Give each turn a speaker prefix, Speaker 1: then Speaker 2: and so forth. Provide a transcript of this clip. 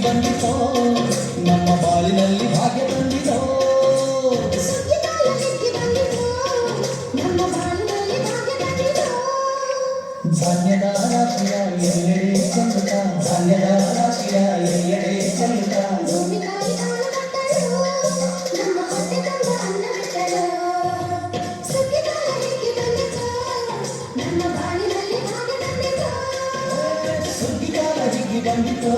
Speaker 1: ಬಂದಿತೋ ನಮ್ಮ ಬಾಳಿನಲ್ಲಿ ಭಾಗ್ಯ ಬಂದಿತೋ ಧಾನ್ಯದ ರಾಶಿಯ ಎಲ್ಲೆಡೆ ಚೆಲ್ಲುತ್ತ ಧಾನ್ಯದ ರಾಶಿಯ ಎಲ್ಲೆಡೆ ಚೆಲ್ಲುತ್ತ ಸುಗ್ಗಿಗಾಲ ಹಿಗ್ಗಿ ಬಂದಿತೋ